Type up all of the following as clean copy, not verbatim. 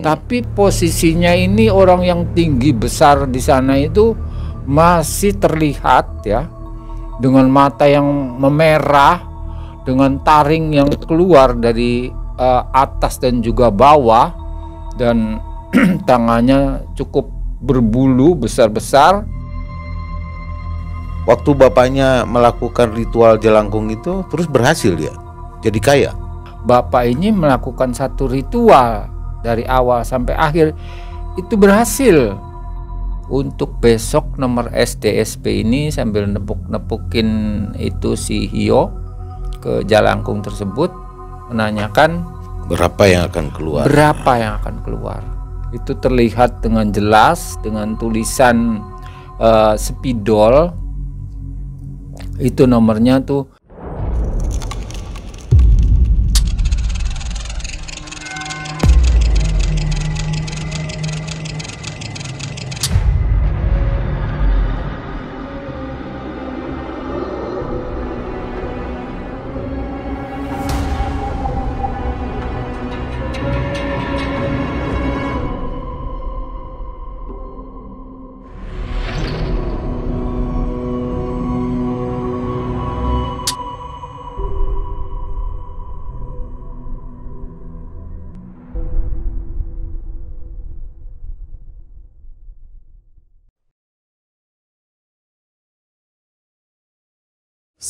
Tapi posisinya ini orang yang tinggi besar di sana itu masih terlihat ya, dengan mata yang memerah, dengan taring yang keluar dari atas dan juga bawah, dan tangannya cukup berbulu besar-besar. Waktu bapaknya melakukan ritual jelangkung itu terus berhasil dia jadi kaya. Bapak ini melakukan satu ritual dari awal sampai akhir itu berhasil. Untuk besok nomor SDSP ini sambil nepuk-nepukin itu si Hio ke Jalangkung tersebut, menanyakan Berapa yang akan keluar? berapa yang akan keluar. Itu terlihat dengan jelas dengan tulisan spidol. Itu nomornya tuh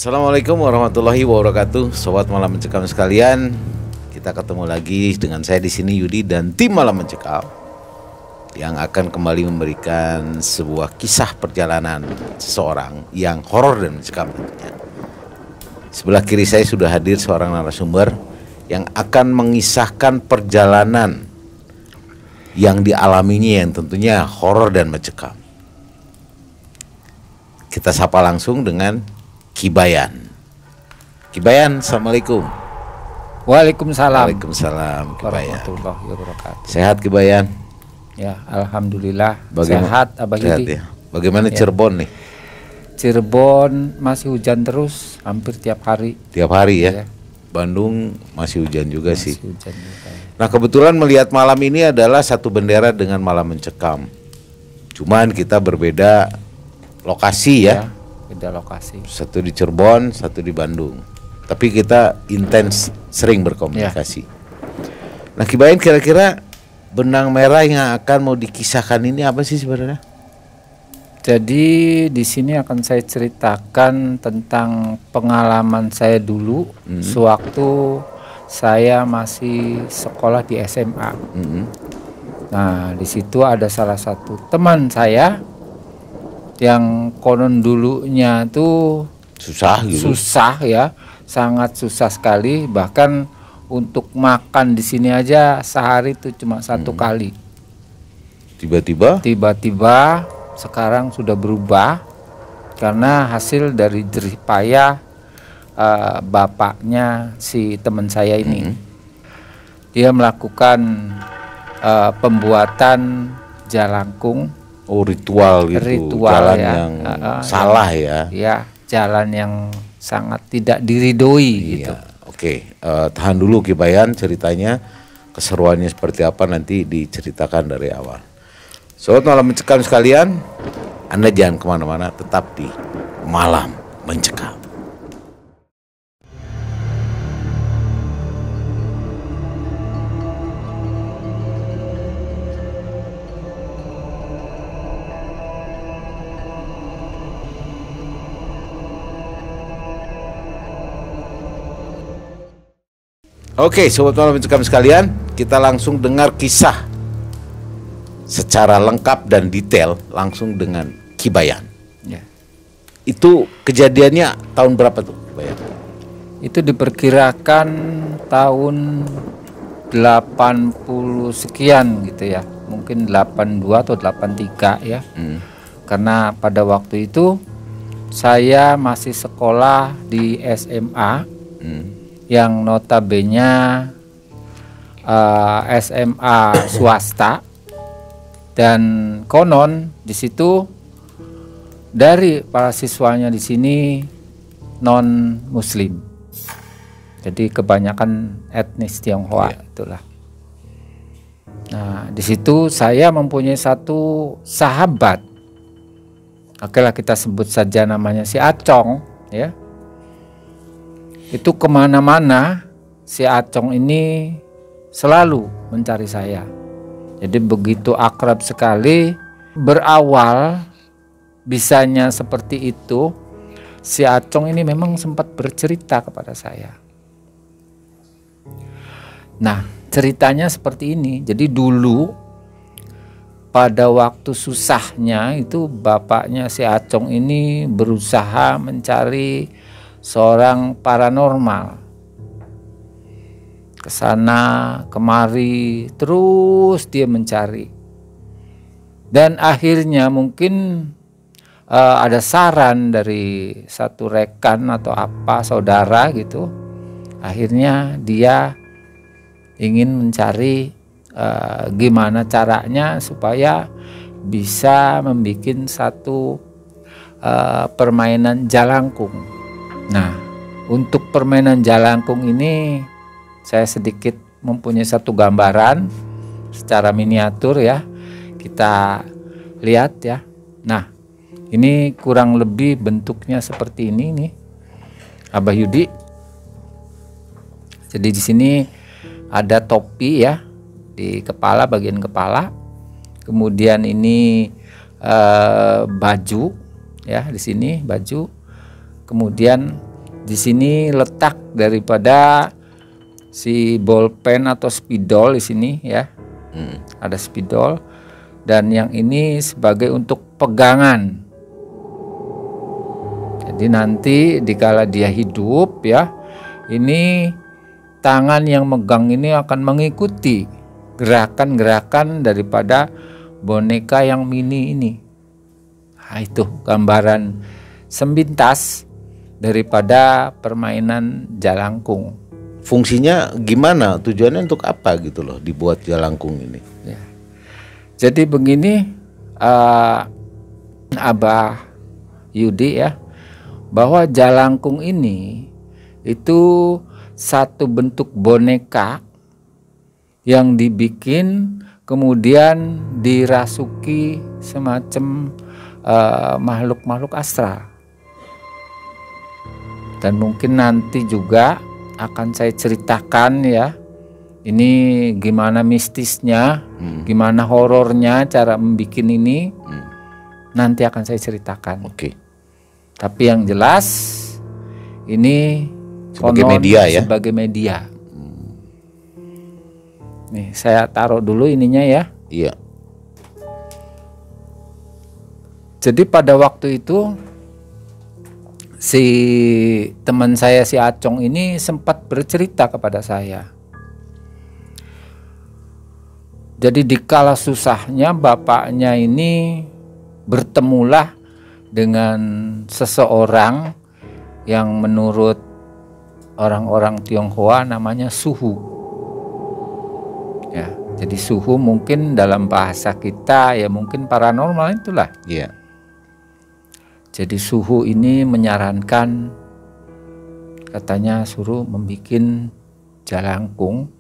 Assalamualaikum warahmatullahi wabarakatuh, sobat Malam Mencekam sekalian. Kita ketemu lagi dengan saya di sini Yudi dan tim Malam Mencekam yang akan kembali memberikan sebuah kisah perjalanan seseorang yang horor dan mencekam tentunya. Sebelah kiri saya sudah hadir seorang narasumber yang akan mengisahkan perjalanan yang dialaminya yang tentunya horor dan mencekam. Kita sapa langsung dengan Kibayan. Kibayan, assalamualaikum. Waalaikumsalam. Waalaikumsalam, Kibayan. Warahmatullahi wabarakatuh. Sehat Kibayan? Ya, alhamdulillah. Bagaimana? Sehat Abah Sehat Yudi. ya. Bagaimana Ya. Cirebon nih? Cirebon masih hujan terus, hampir tiap hari. Tiap hari ya. Ya. Bandung masih hujan juga sih. Masih hujan juga. Nah, kebetulan melihat malam ini adalah satu bendera dengan Malam Mencekam. Cuman kita berbeda lokasi ya. Beda lokasi. Satu di Cirebon, satu di Bandung. Tapi kita intens sering berkomunikasi. Nah, Kibayan, kira-kira benang merah yang akan mau dikisahkan ini apa sih sebenarnya? Jadi di sini akan saya ceritakan tentang pengalaman saya dulu sewaktu saya masih sekolah di SMA. Nah, di situ ada salah satu teman saya yang konon dulunya tuh Susah gitu. susah ya, sangat susah sekali. Bahkan untuk makan di sini aja sehari itu cuma satu kali. Tiba-tiba sekarang sudah berubah karena hasil dari jerih payah bapaknya si teman saya ini. Dia melakukan pembuatan jalangkung. Oh, ritual gitu. Jalan ya, yang salah ya. Ya, jalan yang sangat tidak diridoi gitu. Oke, tahan dulu Kibayan ceritanya. Keseruannya seperti apa nanti diceritakan dari awal. Sobat Malam Mencekam sekalian, Anda jangan kemana-mana, tetap di Malam Mencekam. Oke, Sobat Malam Mencekam sekalian, kita langsung dengar kisah secara lengkap dan detail langsung dengan Kibayan. Ya. Itu kejadiannya tahun berapa tuh, Kibayan? Itu diperkirakan tahun 80 sekian gitu ya. Mungkin 82 atau 83 ya. Karena pada waktu itu saya masih sekolah di SMA. Yang notabene SMA swasta, dan konon di situ dari para siswanya di sini non Muslim, jadi kebanyakan etnis Tionghoa itulah. Nah, di situ saya mempunyai satu sahabat. Oke lah, kita sebut saja namanya si Acong, ya. Itu kemana-mana si Acong ini selalu mencari saya. Jadi begitu akrab sekali. Berawal bisanya seperti itu, si Acong ini memang sempat bercerita kepada saya. Nah, ceritanya seperti ini. Jadi dulu pada waktu susahnya itu bapaknya si Acong ini berusaha mencari seorang paranormal. Kesana kemari terus dia mencari. Dan akhirnya mungkin ada saran dari satu rekan atau apa saudara gitu. Akhirnya dia ingin mencari gimana caranya supaya bisa membuat satu permainan jalangkung. Nah, untuk permainan jalangkung ini saya sedikit mempunyai satu gambaran secara miniatur ya. Kita lihat ya. Nah, ini kurang lebih bentuknya seperti ini nih, Abah Yudi. Jadi di sini ada topi ya di kepala, bagian kepala. Kemudian ini baju ya, di sini baju. Kemudian di sini letak daripada si bolpen atau spidol di sini ya. Ada spidol, dan yang ini sebagai untuk pegangan. Jadi nanti dikala dia hidup ya, ini tangan yang megang ini akan mengikuti gerakan-gerakan daripada boneka yang mini ini. Nah, itu gambaran sepintas daripada permainan jalangkung. Fungsinya gimana? Tujuannya untuk apa gitu loh dibuat jalangkung ini? Ya. Jadi begini, Abah Yudi ya, bahwa jalangkung ini itu satu bentuk boneka yang dibikin kemudian dirasuki semacam makhluk-makhluk astral. Dan mungkin nanti juga akan saya ceritakan ya, ini gimana mistisnya, gimana horornya cara membuat ini, nanti akan saya ceritakan. Oke. Tapi yang jelas ini sebagai media ya. Sebagai media. Nih saya taruh dulu ininya ya. Iya. Jadi pada waktu itu si teman saya si Acong ini sempat bercerita kepada saya. Jadi dikala susahnya bapaknya ini bertemulah dengan seseorang yang menurut orang-orang Tionghoa namanya suhu. Ya, jadi suhu mungkin dalam bahasa kita ya mungkin paranormal itulah. Iya. Jadi suhu ini menyarankan, katanya suruh membuat jalangkung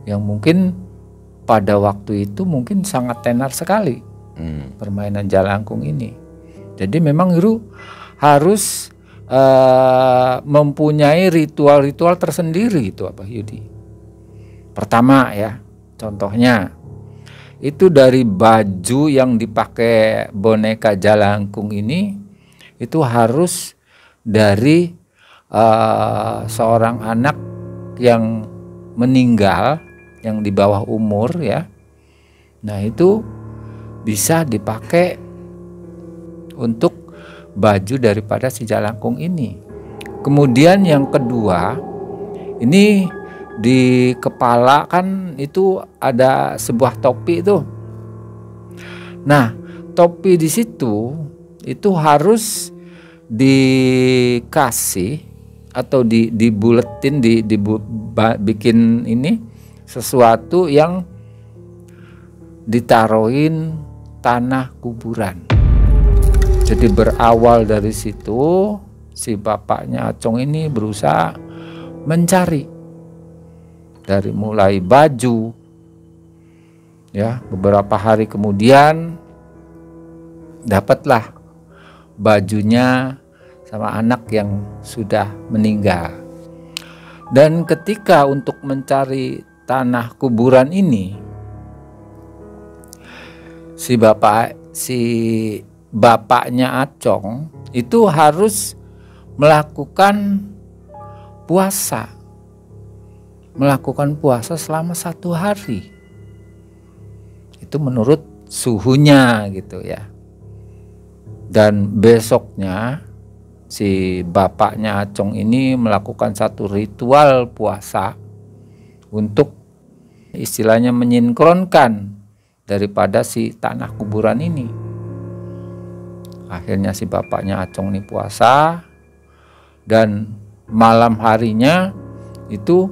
yang mungkin pada waktu itu mungkin sangat tenar sekali permainan jalangkung ini. Jadi memang Guru harus mempunyai ritual-ritual tersendiri itu Abah Yudi. Pertama ya, contohnya itu dari baju yang dipakai boneka jalangkung ini itu harus dari seorang anak yang meninggal yang di bawah umur ya. Nah itu bisa dipakai untuk baju daripada si jalangkung ini. Kemudian yang kedua, ini di kepala kan itu ada sebuah topi itu. Nah topi di situ itu harus dikasih atau dibuletin, bikin ini sesuatu yang ditaruhin tanah kuburan. Jadi berawal dari situ si bapaknya Acong ini berusaha mencari dari mulai baju Ya, beberapa hari kemudian dapatlah bajunya sama anak yang sudah meninggal. Dan ketika untuk mencari tanah kuburan ini, si bapaknya Acong itu harus melakukan puasa selama 1 hari. Itu menurut suhunya gitu ya. Dan besoknya si bapaknya Acong ini melakukan satu ritual puasa untuk istilahnya menyinkronkan daripada si tanah kuburan ini. Akhirnya si bapaknya Acong ini puasa, dan malam harinya itu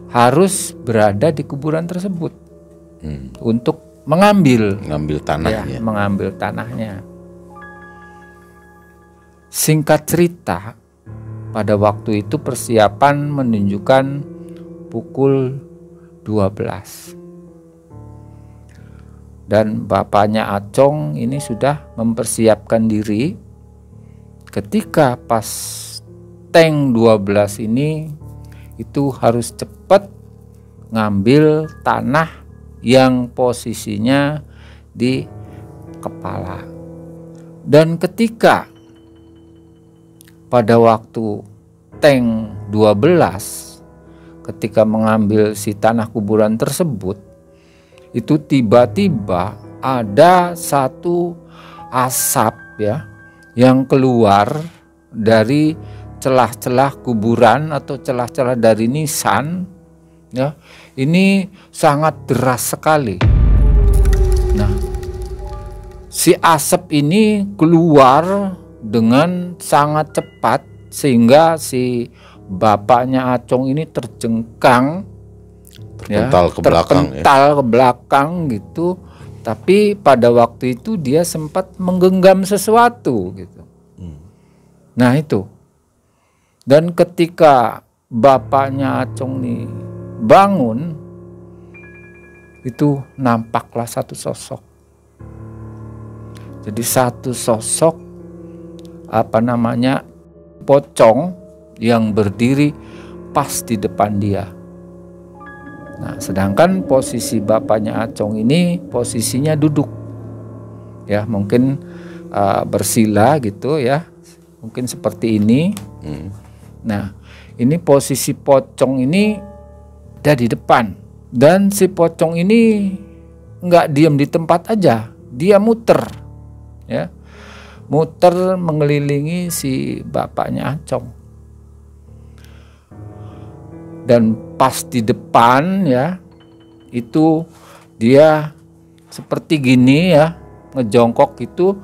harus berada di kuburan tersebut untuk mengambil tanahnya. Mengambil tanahnya. Singkat cerita, pada waktu itu persiapan menunjukkan pukul 12. Dan bapaknya Acong ini sudah mempersiapkan diri. Ketika pas tank 12 ini itu harus cepat ngambil tanah yang posisinya di kepala. Dan ketika pada waktu tank 12 ketika mengambil si tanah kuburan tersebut, itu tiba-tiba ada satu asap ya yang keluar dari celah-celah kuburan atau celah-celah dari nisan ya. Ini sangat deras sekali. Nah, si asap ini keluar dengan sangat cepat sehingga si bapaknya Acong ini terjengkang, terpental ke belakang gitu. Tapi pada waktu itu dia sempat menggenggam sesuatu gitu. Nah itu. Dan ketika bapaknya Acong ini bangun, itu nampaklah satu sosok. Jadi satu sosok pocong yang berdiri pas di depan dia. Nah, sedangkan posisi bapaknya Acong ini posisinya duduk, ya mungkin bersila gitu ya, mungkin seperti ini. Nah, ini posisi pocong ini ada di depan, dan si pocong ini nggak diam di tempat aja, dia muter, ya. Muter mengelilingi si bapaknya Acong. Dan pas di depan ya, itu dia seperti gini ya, ngejongkok itu,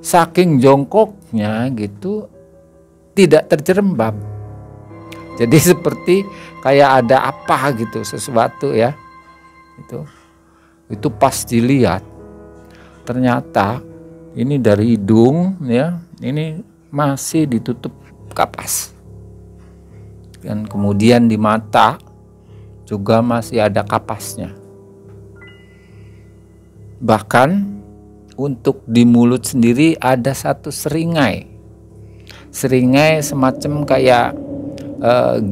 saking jongkoknya gitu tidak terjerembab. Jadi seperti kayak ada apa gitu, sesuatu ya. Itu pas dilihat, ternyata ini dari hidung ya, ini masih ditutup kapas. Dan kemudian di mata juga masih ada kapasnya. Bahkan untuk di mulut sendiri ada satu seringai. Seringai semacam kayak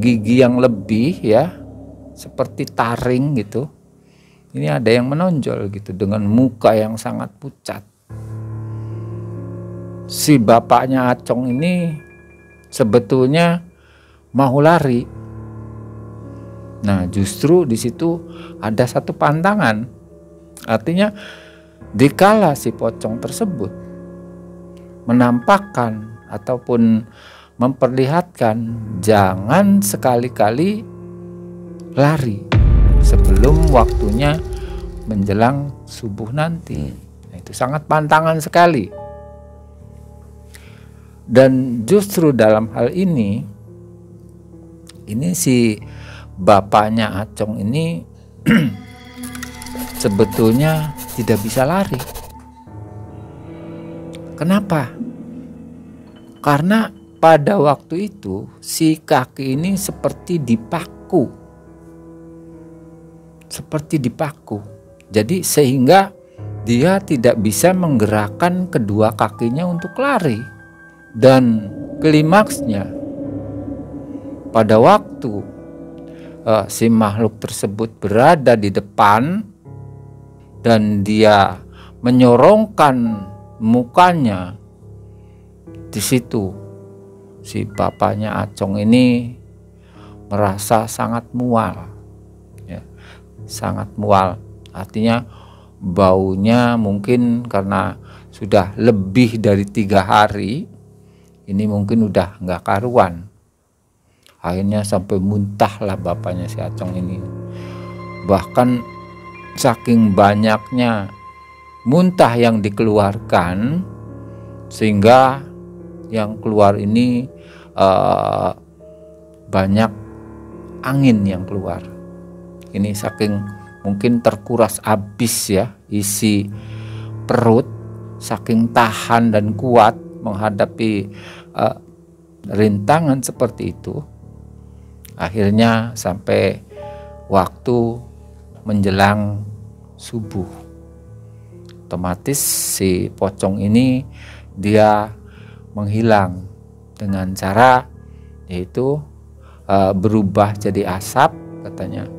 gigi yang lebih ya, seperti taring gitu. Ini ada yang menonjol gitu dengan muka yang sangat pucat. Si bapaknya Acong ini sebetulnya mau lari. Nah, justru di situ ada satu pantangan. Artinya dikala si pocong tersebut menampakkan ataupun memperlihatkan jangan sekali-kali lari sebelum waktunya menjelang subuh nanti. Nah, itu sangat pantangan sekali. Dan justru dalam hal ini si bapaknya Acong ini sebetulnya tidak bisa lari. Kenapa? Karena pada waktu itu si kaki ini seperti dipaku. Jadi sehingga dia tidak bisa menggerakkan kedua kakinya untuk lari. Dan klimaksnya, pada waktu si makhluk tersebut berada di depan dan dia menyorongkan mukanya, di situ si bapaknya Acong ini merasa sangat mual, ya, sangat mual. Artinya baunya mungkin karena sudah lebih dari 3 hari, ini mungkin udah nggak karuan. Akhirnya sampai muntahlah bapaknya si Acong ini. Bahkan saking banyaknya muntah yang dikeluarkan, sehingga yang keluar ini banyak angin yang keluar. Ini saking mungkin terkuras habis ya isi perut, saking tahan dan kuat menghadapi rintangan seperti itu. Akhirnya sampai waktu menjelang subuh, otomatis si pocong ini dia menghilang dengan cara yaitu berubah jadi asap katanya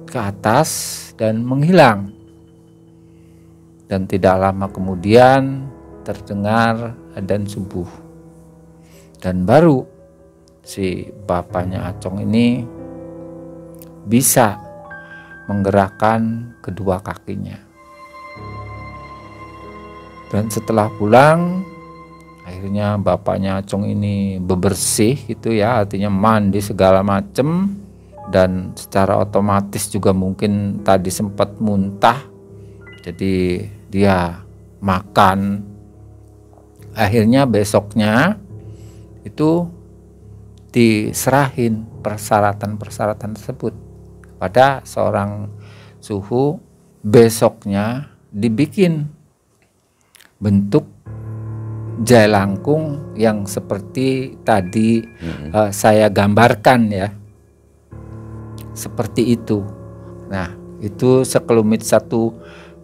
ke atas dan menghilang. Dan tidak lama kemudian terdengar adzan subuh, dan baru si bapaknya Acong ini bisa menggerakkan kedua kakinya. Dan setelah pulang, akhirnya bapaknya Acong ini bebersih gitu ya, artinya mandi segala macem, dan secara otomatis juga mungkin tadi sempat muntah, jadi dia makan. Akhirnya besoknya itu diserahin persyaratan-persyaratan tersebut pada seorang suhu. Besoknya dibikin bentuk jalangkung yang seperti tadi saya gambarkan ya, seperti itu. Nah, itu sekelumit satu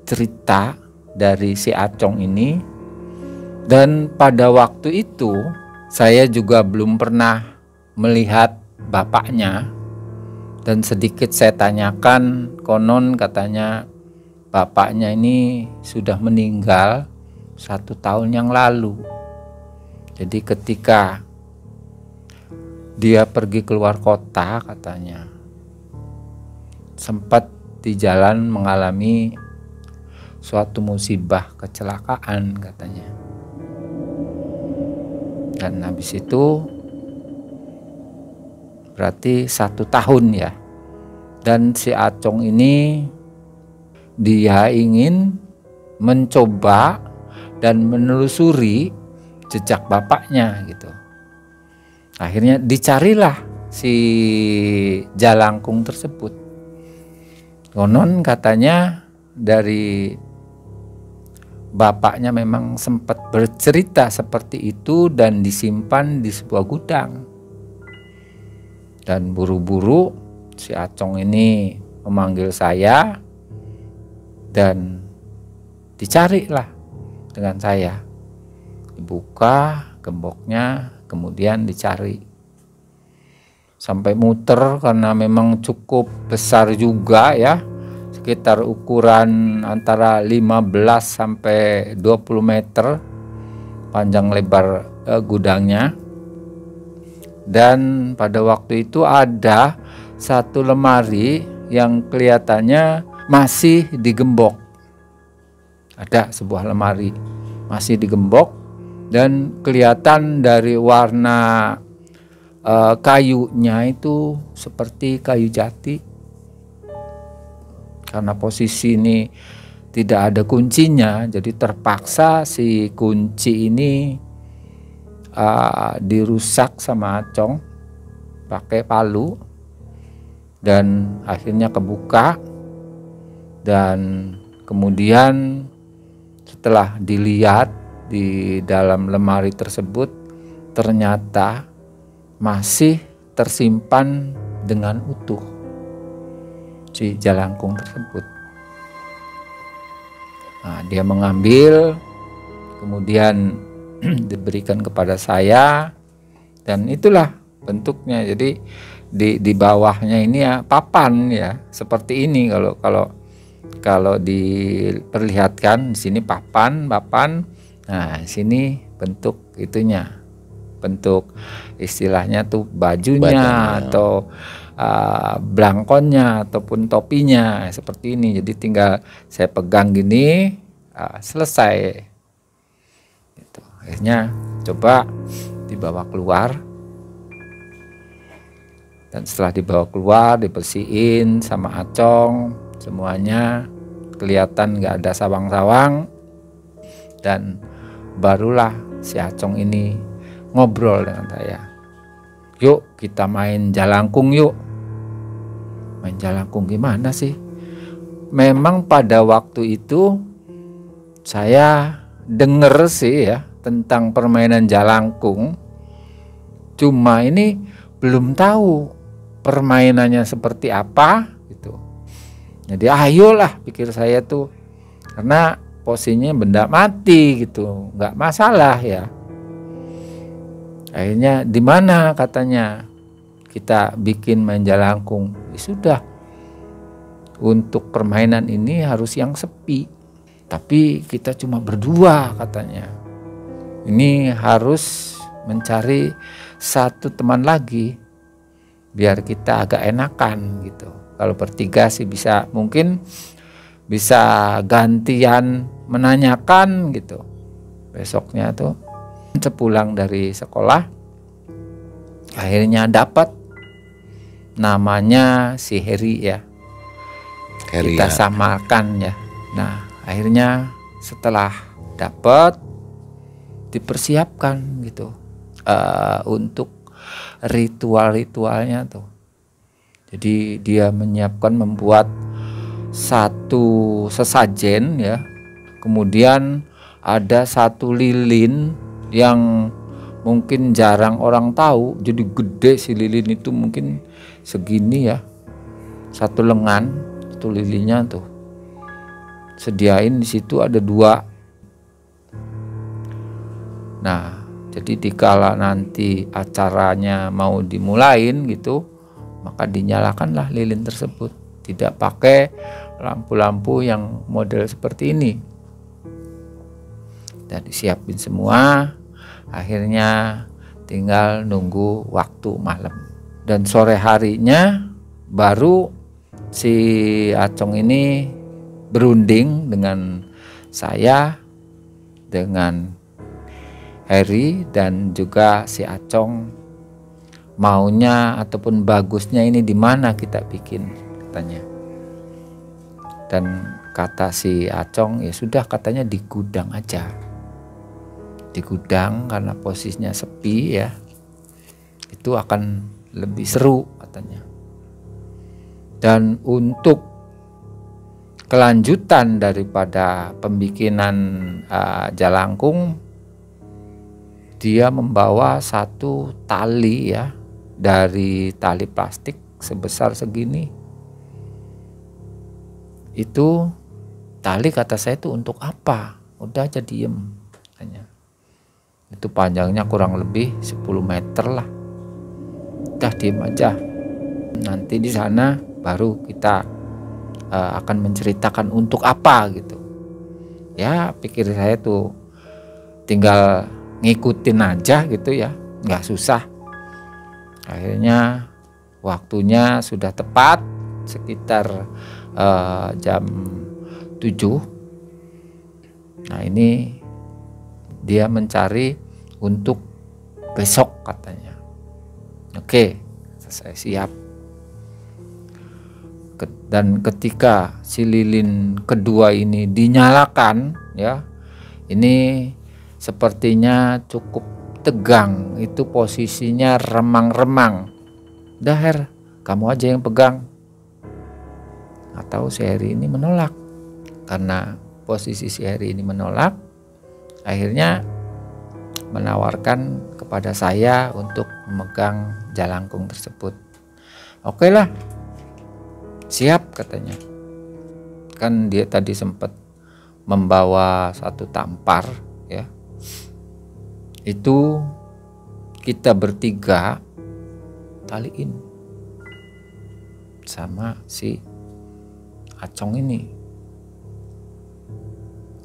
cerita dari si Acong ini. Dan pada waktu itu saya juga belum pernah melihat bapaknya, dan sedikit saya tanyakan, konon katanya bapaknya ini sudah meninggal 1 tahun yang lalu. Jadi ketika dia pergi keluar kota katanya, sempat di jalan mengalami suatu musibah kecelakaan katanya. Dan habis itu berarti 1 tahun ya. Dan si Acong ini dia ingin mencoba dan menelusuri jejak bapaknya gitu. Akhirnya dicarilah si jalangkung tersebut. Konon katanya dari bapaknya memang sempat bercerita seperti itu dan disimpan di sebuah gudang. Dan buru-buru si Acong ini memanggil saya dan dicarilah dengan saya. Dibuka gemboknya, kemudian dicari. Sampai muter karena memang cukup besar juga ya. Sekitar ukuran antara 15 sampai 20 meter panjang lebar gudangnya. Dan pada waktu itu ada satu lemari yang kelihatannya masih digembok. Ada sebuah lemari masih digembok, dan kelihatan dari warna kayunya itu seperti kayu jati. Karena posisi ini tidak ada kuncinya, jadi terpaksa si kunci ini dirusak sama Acong pakai palu, dan akhirnya kebuka. Dan kemudian setelah dilihat di dalam lemari tersebut, ternyata masih tersimpan dengan utuh si jalangkung tersebut. Nah, dia mengambil, kemudian diberikan kepada saya, dan itulah bentuknya. Jadi di bawahnya ini ya papan ya, seperti ini kalau diperlihatkan di sini papan. Nah, sini bentuk itunya, bentuk istilahnya tuh bajunya atau blangkonnya ataupun topinya seperti ini. Jadi tinggal saya pegang gini, selesai. Gitu. Akhirnya coba dibawa keluar, dan setelah dibawa keluar dibersihin sama Acong, semuanya kelihatan nggak ada sawang-sawang, dan barulah si Acong ini ngobrol dengan saya. Yuk kita main jalangkung yuk. Main jalangkung gimana sih? Memang pada waktu itu saya denger sih ya tentang permainan jalangkung, cuma ini belum tahu permainannya seperti apa gitu. Jadi ayolah pikir saya tuh, karena posisinya benda mati gitu, nggak masalah ya. Akhirnya di mana katanya kita bikin main jalangkung. Ya sudah, untuk permainan ini harus yang sepi, tapi kita cuma berdua katanya. Ini harus mencari satu teman lagi biar kita agak enakan gitu. Kalau bertiga sih bisa, mungkin bisa gantian menanyakan gitu. Besoknya tuh sepulang dari sekolah akhirnya dapat namanya si Heri ya. Heri Kita ya. samakan ya. Nah, akhirnya setelah dapat dipersiapkan gitu untuk ritual-ritualnya tuh. Jadi dia menyiapkan, membuat satu sesajen ya. Kemudian ada satu lilin yang mungkin jarang orang tahu. Jadi gede si lilin itu, mungkin segini ya, satu lengan itu lilinnya tuh. Sediain di situ ada 2. Nah, jadi dikala nanti acaranya mau dimulain gitu, maka dinyalakanlah lilin tersebut. Tidak pakai lampu-lampu yang model seperti ini. Dan disiapin semua. Akhirnya tinggal nunggu waktu malam. Dan sore harinya baru si Acong ini berunding dengan saya, dengan Heri, dan juga si Acong maunya ataupun bagusnya ini di mana kita bikin katanya. Dan kata si Acong, ya sudah katanya di gudang aja. Di gudang karena posisinya sepi ya, itu akan lebih seru katanya. Dan untuk kelanjutan daripada pembikinan jalangkung, dia membawa satu tali ya, dari tali plastik sebesar segini. Itu tali kata saya itu untuk apa? Udah aja diem katanya. Itu panjangnya kurang lebih 10 meter lah. Udah diem aja. Nanti di sana baru kita akan menceritakan untuk apa gitu. Ya pikir saya tuh tinggal ngikutin aja gitu ya, nggak susah. Akhirnya waktunya sudah tepat, sekitar jam 7. Nah ini dia mencari untuk besok katanya. Oke, saya siap. Dan ketika si lilin kedua ini dinyalakan ya, ini sepertinya cukup tegang. Itu posisinya remang-remang. Dah Her, kamu aja yang pegang. Atau si Heri ini menolak. Karena posisi si Heri ini menolak, akhirnya menawarkan kepada saya untuk memegang jalangkung tersebut. Oke lah, siap katanya. Kan dia tadi sempat membawa satu tampar ya. Itu kita bertiga taliin sama si Acong ini.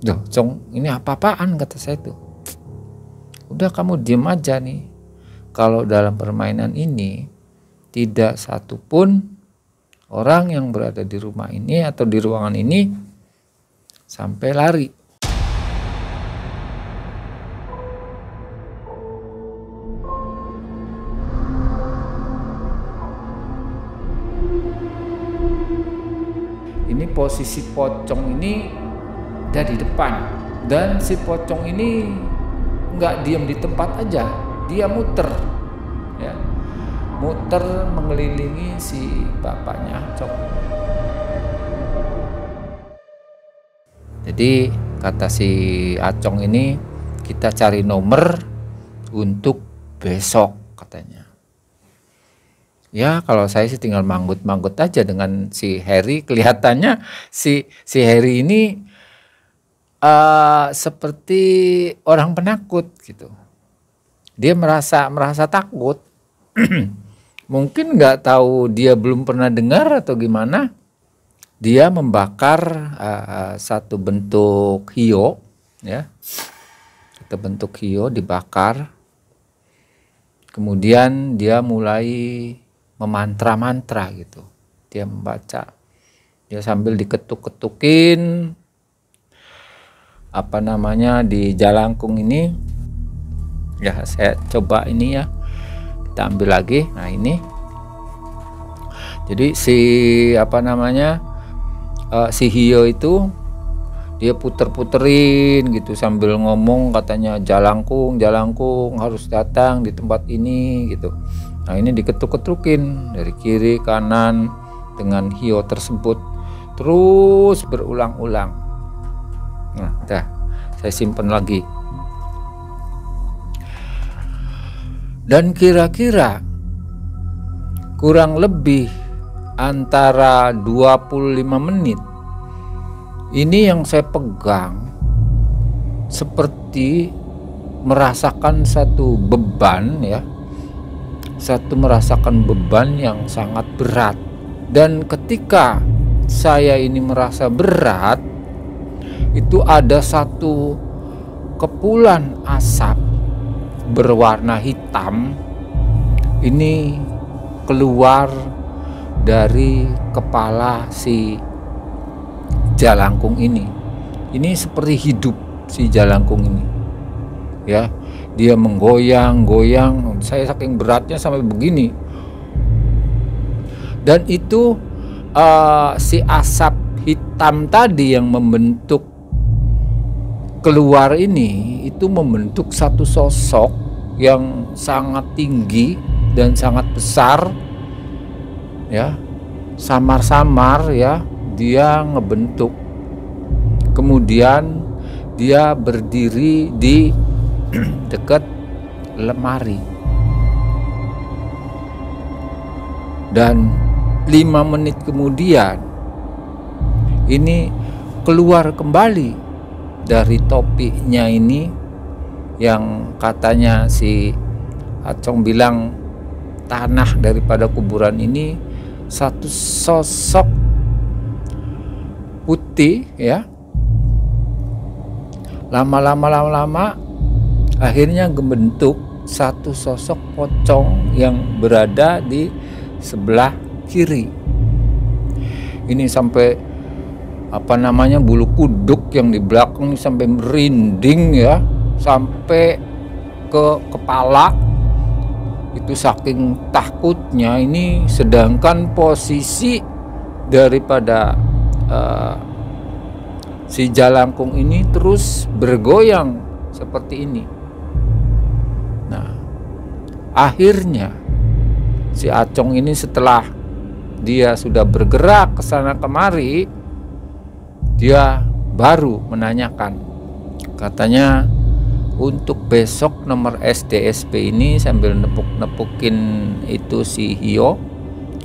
Duh, Cong, ini apa-apaan, kata saya tuh. Udah, kamu diem aja nih. Kalau dalam permainan ini tidak satupun orang yang berada di rumah ini atau di ruangan ini sampai lari. Ini posisi pocong ini ada di depan, dan si pocong ini nggak diam di tempat aja, dia muter ya, muter mengelilingi si bapaknya Acong. Jadi kata si Acong ini, kita cari nomor untuk besok katanya. Ya kalau saya sih tinggal manggut-manggut aja dengan si Harry. Kelihatannya si Harry ini seperti orang penakut gitu. Dia merasa takut. Mungkin nggak tahu, dia belum pernah dengar atau gimana. Dia membakar satu bentuk hiyo, ya, satu bentuk hiyo dibakar. Kemudian dia mulai memantra-mantra gitu. Dia membaca. Dia sambil diketuk-ketukin di jalangkung ini. Ya saya coba ini ya, kita ambil lagi. Nah ini, jadi si si hiyo itu dia puter-puterin gitu sambil ngomong, katanya jalangkung harus datang di tempat ini gitu. Nah ini diketuk-ketukin dari kiri kanan dengan hiyo tersebut terus berulang-ulang. Nah, dah saya simpan lagi. Dan kira-kira kurang lebih antara 25 menit ini yang saya pegang seperti merasakan satu beban ya. Merasakan beban yang sangat berat. Dan ketika saya ini merasa berat, itu ada satu kepulan asap berwarna hitam ini keluar dari kepala si jalangkung ini. Ini seperti hidup si jalangkung ini ya, dia menggoyang-goyang. Saya saking beratnya sampai begini. Dan itu si asap hitam tadi yang membentuk keluar ini, itu membentuk satu sosok yang sangat tinggi dan sangat besar ya, samar-samar ya, dia ngebentuk. Kemudian dia berdiri di dekat lemari, dan 5 menit kemudian ini keluar kembali dari topinya ini, yang katanya si Acong bilang tanah daripada kuburan ini, satu sosok putih ya. Lama-lama akhirnya membentuk satu sosok pocong yang berada di sebelah kiri. Ini sampai bulu kuduk yang di belakang ini sampai merinding ya, sampai ke kepala. Itu saking takutnya ini, sedangkan posisi daripada si jalangkung ini terus bergoyang seperti ini. Nah, akhirnya si Acong ini setelah dia sudah bergerak ke sana kemari, dia baru menanyakan, katanya untuk besok nomor SDSP ini, sambil nepuk-nepukin itu si hiyo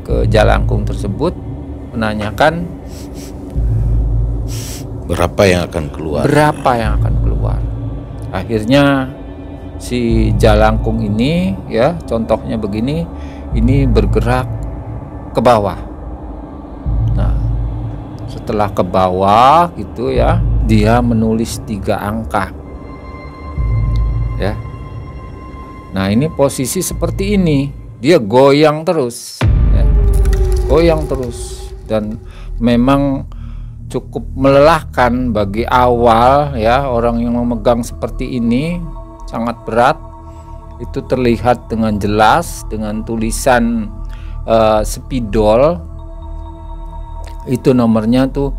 ke jalangkung tersebut, menanyakan Berapa yang akan keluar? Berapa yang akan keluar? Akhirnya si jalangkung ini, ya contohnya begini, ini bergerak ke bawah. Nah, setelah ke bawah gitu ya, dia menulis 3 angka. Ya. Nah, ini posisi seperti ini, dia goyang terus, ya. Goyang terus, dan memang cukup melelahkan bagi awal ya orang yang memegang seperti ini, sangat berat. Itu terlihat dengan jelas dengan tulisan spidol, itu nomornya tuh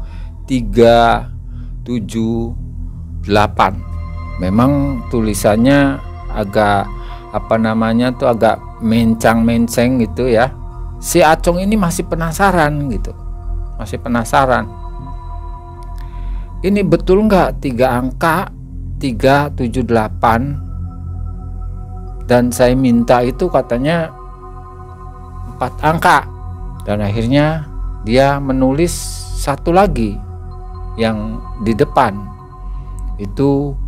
378. Memang tulisannya agak agak mencang-menceng gitu ya. Si Acong ini masih penasaran gitu, masih penasaran. Ini betul nggak 3 angka 378? Dan saya minta itu katanya 4 angka. Dan akhirnya dia menulis satu lagi yang di depan. Itu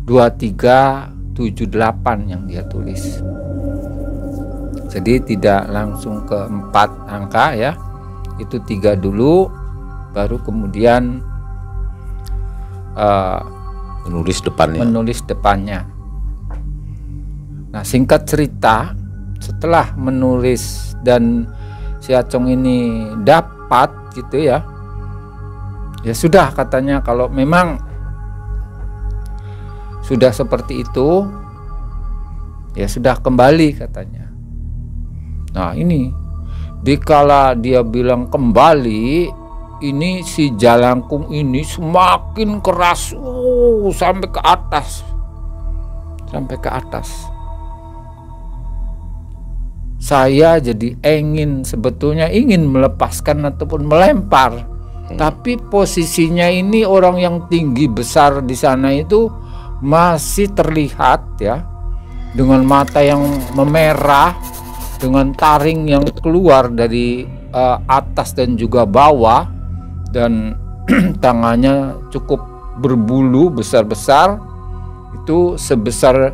2378 yang dia tulis. Jadi tidak langsung ke 4 angka ya. Itu 3 dulu, baru kemudian menulis depannya. Nah, singkat cerita, setelah menulis dan si Acong ini dapat gitu ya, ya sudah katanya, kalau memang sudah seperti itu, ya sudah kembali katanya. Nah, ini dikala dia bilang kembali, ini si jalangkung ini semakin keras, sampai ke atas, Saya jadi sebetulnya ingin melepaskan ataupun melempar, tapi posisinya ini orang yang tinggi besar di sana itu masih terlihat ya, dengan mata yang memerah, dengan taring yang keluar dari atas dan juga bawah, dan tangannya cukup berbulu besar-besar, itu sebesar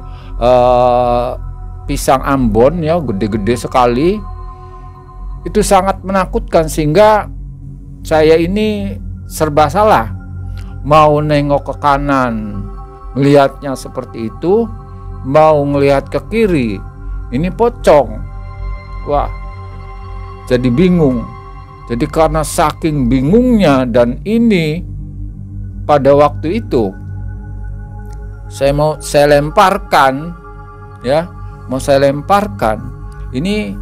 pisang Ambon ya, gede-gede sekali. Itu sangat menakutkan sehingga saya ini serba salah, mau nengok ke kanan melihatnya seperti itu, mau ngelihat ke kiri ini pocong. Wah, jadi bingung. Jadi karena saking bingungnya, dan ini pada waktu itu saya lemparkan ya, ini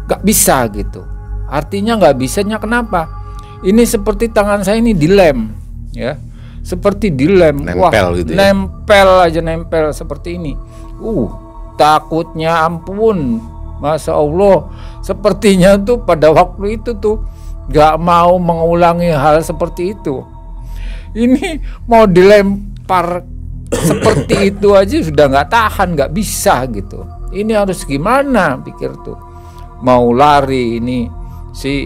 gak bisa gitu. Artinya gak bisanya kenapa? Ini seperti tangan saya ini dilem ya, seperti dilem, nempel gitu ya? Nempel seperti ini. Takutnya ampun. Masya Allah, sepertinya tuh pada waktu itu tuh gak mau mengulangi hal seperti itu. Ini mau dilempar seperti itu aja sudah gak tahan, gak bisa gitu. Ini harus gimana, pikir tuh. Mau lari, ini si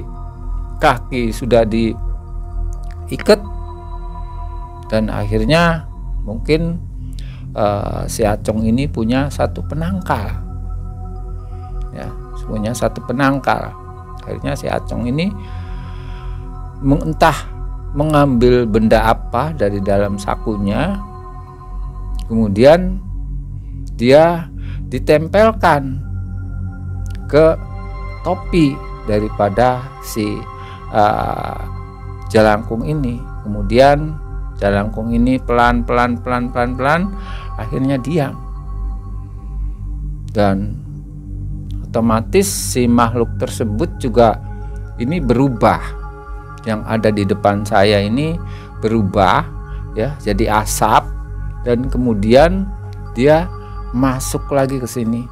kaki sudah diikat, dan akhirnya mungkin si Acong ini punya satu penangkal. Ya, punya satu penangkal. Akhirnya si Acong ini entah mengambil benda apa dari dalam sakunya, kemudian dia ditempelkan ke topi daripada si jalangkung ini. Kemudian jalangkung ini pelan akhirnya diam, dan otomatis si makhluk tersebut juga ini berubah. Yang ada di depan saya ini berubah ya, jadi asap, dan kemudian dia masuk lagi ke sini,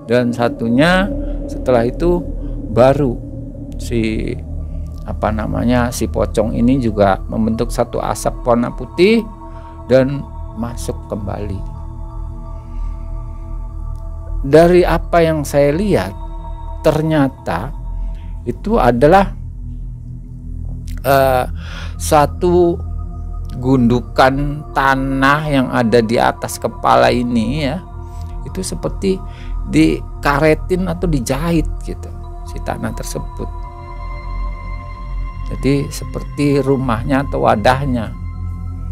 dan satunya setelah itu baru si si pocong ini juga membentuk satu asap warna putih dan masuk kembali. Dari apa yang saya lihat, ternyata itu adalah satu gundukan tanah yang ada di atas kepala ini ya, itu seperti dikaretin atau dijahit gitu si tanah tersebut. Jadi seperti rumahnya atau wadahnya.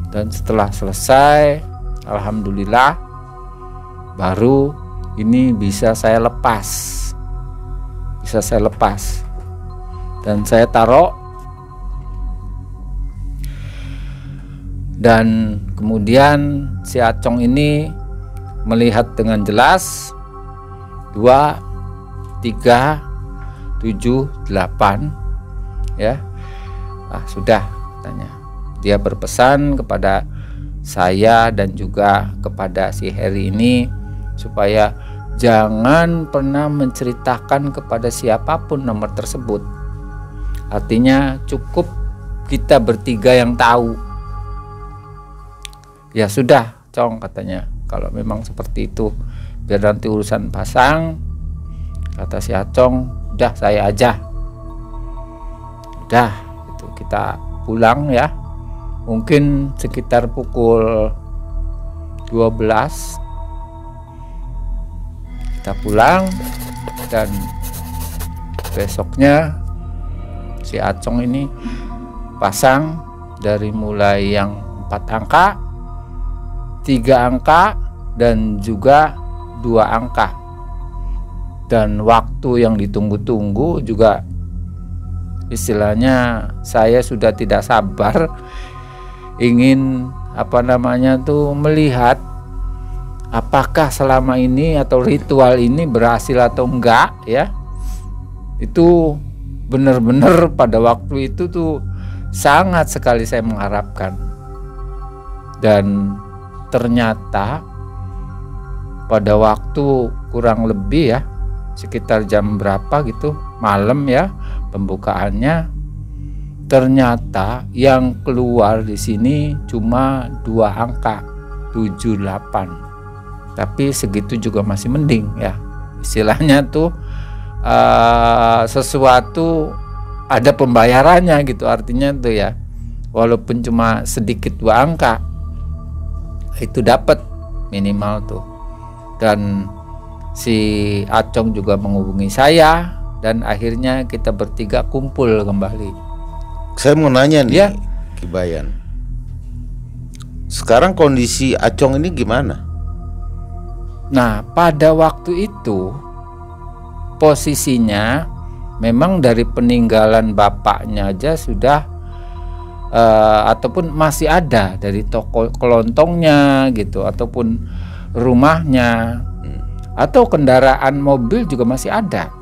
Dan setelah selesai, alhamdulillah, baru ini bisa saya lepas. Dan saya taruh. Dan kemudian si Acong ini melihat dengan jelas 2, 3, 7, 8 ya. Sudah katanya. Dia berpesan kepada saya dan juga kepada si Heri ini supaya jangan pernah menceritakan kepada siapapun nomor tersebut. Artinya cukup kita bertiga yang tahu. Ya sudah, Cong, katanya, kalau memang seperti itu, biar nanti urusan pasang. Kata si Acong, udah saya aja. Udah, itu kita pulang ya. Mungkin sekitar pukul 12 kita pulang, dan besoknya si Acong ini pasang dari mulai yang 4 angka, 3 angka, dan juga 2 angka. Dan waktu yang ditunggu-tunggu juga, istilahnya saya sudah tidak sabar ingin melihat apakah selama ini atau ritual ini berhasil atau enggak ya. Itu benar-benar pada waktu itu tuh sangat sekali saya mengharapkan. Dan ternyata pada waktu kurang lebih ya sekitar jam berapa gitu malam ya pembukaannya, ternyata yang keluar di sini cuma 2 angka 78. Tapi segitu juga masih mending ya, istilahnya tuh sesuatu ada pembayarannya gitu, artinya tuh ya walaupun cuma sedikit 2 angka itu dapat minimal tuh. Dan si Acong juga menghubungi saya dan akhirnya kita bertiga kumpul kembali. Saya mau nanya nih ya. Ki Bayan, sekarang kondisi Acong ini gimana? Nah, pada waktu itu posisinya memang dari peninggalan bapaknya aja sudah ataupun masih ada dari toko kelontongnya gitu, ataupun rumahnya atau kendaraan mobil juga masih ada.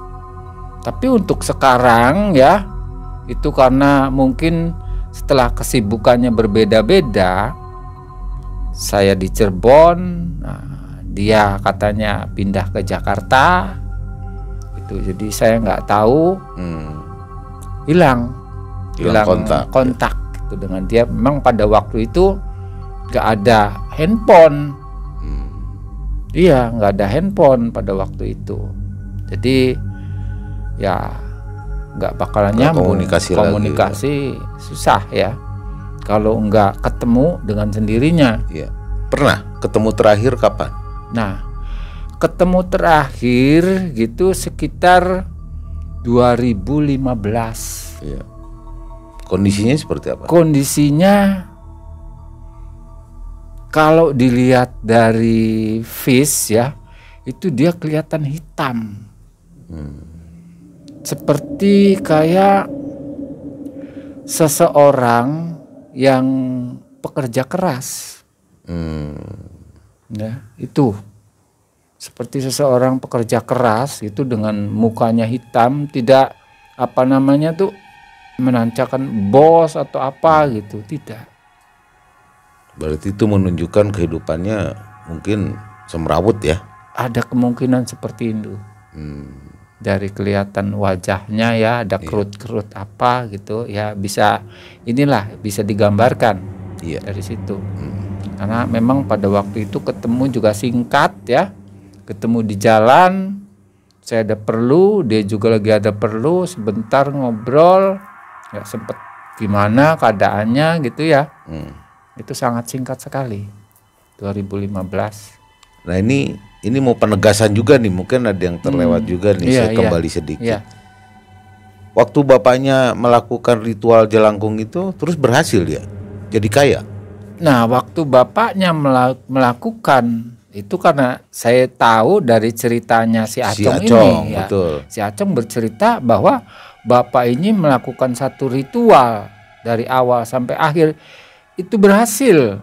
Tapi untuk sekarang ya, itu karena mungkin setelah kesibukannya berbeda-beda. Saya di Cirebon, dia katanya pindah ke Jakarta itu, jadi saya nggak tahu. hilang kontak gitu dengan dia. Memang pada waktu itu nggak ada handphone. Iya, nggak ada handphone pada waktu itu, jadi ya nggak bakalan nyambung, komunikasi susah ya kalau nggak ketemu dengan sendirinya. Ya. Pernah ketemu terakhir kapan? Nah, ketemu terakhir gitu sekitar 2015. Ya. Kondisinya seperti apa? Kondisinya kalau dilihat dari face ya, itu dia kelihatan hitam. Seperti kayak seseorang yang pekerja keras. Ya, itu seperti seseorang pekerja keras itu dengan mukanya hitam, tidak menancakan bos atau apa gitu, tidak. Berarti itu menunjukkan kehidupannya mungkin semrawut ya? Ada kemungkinan seperti itu. Dari kelihatan wajahnya ya, ada kerut-kerut apa gitu ya, bisa digambarkan dari situ. Karena memang pada waktu itu ketemu juga singkat ya, ketemu di jalan, saya ada perlu, dia juga lagi ada perlu, sebentar ngobrol, ya sempet gimana keadaannya gitu ya. Itu sangat singkat sekali. 2015. Nah ini mau penegasan juga nih, mungkin ada yang terlewat juga nih. Saya kembali sedikit. Waktu bapaknya melakukan ritual jelangkung itu terus berhasil dia jadi kaya. Nah, waktu bapaknya melakukan itu, karena saya tahu dari ceritanya si Acong ini ya. Betul. Si Acong bercerita bahwa bapak ini melakukan satu ritual dari awal sampai akhir itu berhasil.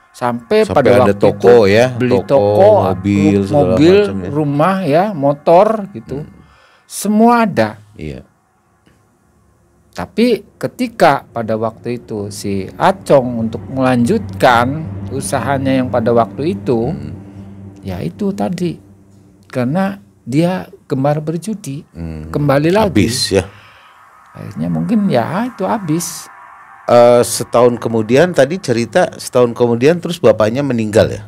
Sampai pada waktu toko, itu ya, beli toko, mobil, rumah ya, motor gitu. Semua ada. Iya. Tapi ketika pada waktu itu si Acong untuk melanjutkan usahanya yang pada waktu itu, ya itu tadi, karena dia gemar berjudi, kembali lagi. Habis ya. Akhirnya mungkin ya itu habis. Setahun kemudian tadi cerita, setahun kemudian terus bapaknya meninggal ya.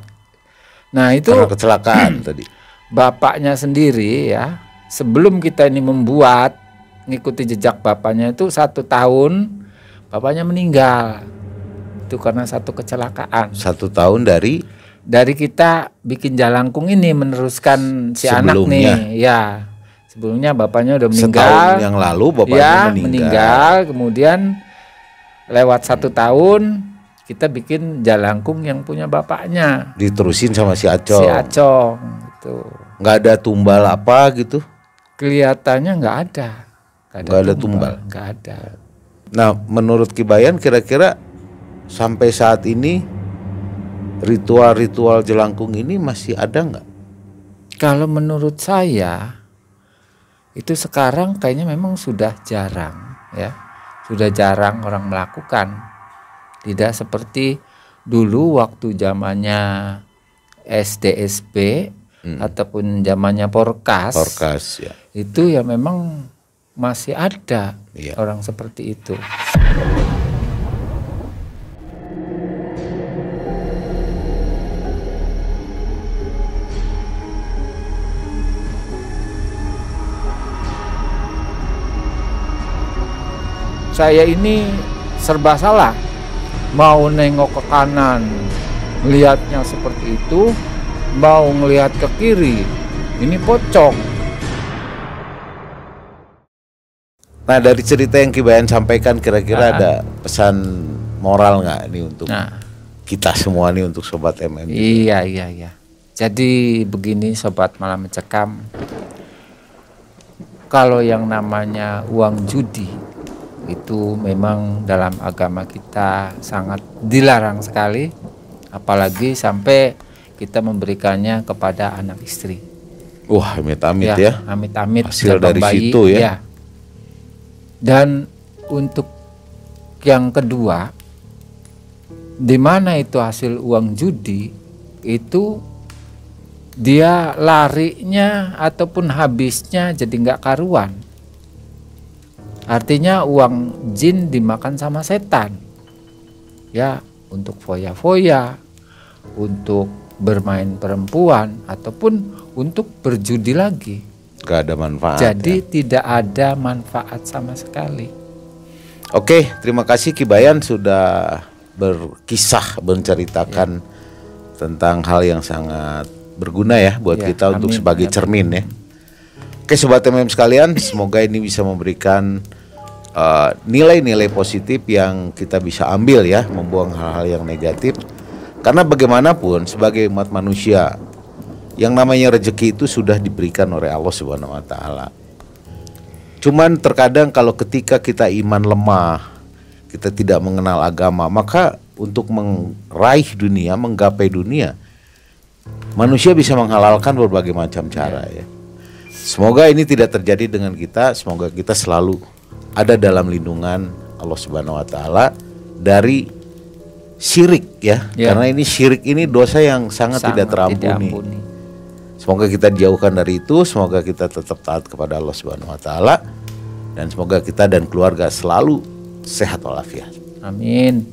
Nah itu karena kecelakaan tadi. Bapaknya sendiri ya, sebelum kita ini membuat ngikuti jejak bapaknya itu 1 tahun bapaknya meninggal. Itu karena satu kecelakaan. 1 tahun dari kita bikin jalangkung ini, meneruskan si anak nih ya. Sebelumnya bapaknya udah meninggal. Setahun yang lalu bapaknya meninggal. Kemudian lewat 1 tahun kita bikin jalangkung yang punya bapaknya. Diterusin sama si Acong. Si Acong itu. Nggak ada tumbal apa gitu? Kelihatannya nggak ada. Nggak ada tumbal. Nggak ada. Nah, menurut Ki Bayan kira-kira sampai saat ini ritual-ritual jelangkung ini masih ada nggak? Kalau menurut saya itu sekarang kayaknya memang sudah jarang ya. Sudah jarang orang melakukan. Tidak seperti dulu waktu zamannya SDSP ataupun zamannya Porkas. Ya. Itu ya memang masih ada orang seperti itu. Saya ini serba salah, mau nengok ke kanan melihatnya seperti itu, mau ngelihat ke kiri ini pocong. Nah, dari cerita yang Ki Bayan sampaikan kira-kira ada pesan moral nggak nih untuk kita semua nih, untuk Sobat MM? Iya. Jadi begini Sobat Malam Mencekam, kalau yang namanya uang judi itu memang dalam agama kita sangat dilarang sekali, apalagi sampai kita memberikannya kepada anak istri. Wah, amit-amit ya. Amit-amit hasil dari bayi, situ ya. Dan untuk yang kedua, di mana itu hasil uang judi, itu dia larinya ataupun habisnya jadi nggak karuan. Artinya uang jin dimakan sama setan. Ya, untuk foya-foya, untuk bermain perempuan, ataupun untuk berjudi lagi. Gak ada manfaat. Jadi tidak ada manfaat sama sekali. Oke, terima kasih Ki Bayan sudah berkisah, menceritakan tentang hal yang sangat berguna ya buat kita untuk sebagai cermin ya. Oke Sobat MM sekalian, semoga ini bisa memberikan nilai-nilai positif yang kita bisa ambil ya, membuang hal-hal yang negatif. Karena bagaimanapun sebagai umat manusia, yang namanya rezeki itu sudah diberikan oleh Allah Subhanahu wa taala. Cuman terkadang kalau ketika kita iman lemah, kita tidak mengenal agama, maka untuk meraih dunia, menggapai dunia, manusia bisa menghalalkan berbagai macam cara ya. Semoga ini tidak terjadi dengan kita. Semoga kita selalu ada dalam lindungan Allah Subhanahu wa taala dari syirik ya. Karena ini syirik ini dosa yang sangat tidak terampuni. Semoga kita dijauhkan dari itu. Semoga kita tetap taat kepada Allah Subhanahu wa taala, dan semoga kita dan keluarga selalu sehat walafiat. Amin.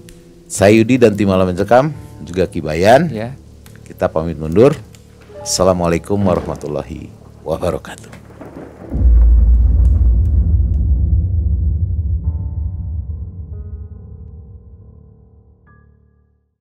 Saya Yudi dan tim Malam Mencekam, juga Ki Bayan. Kita pamit mundur. Assalamualaikum warahmatullahi wabarakatuh.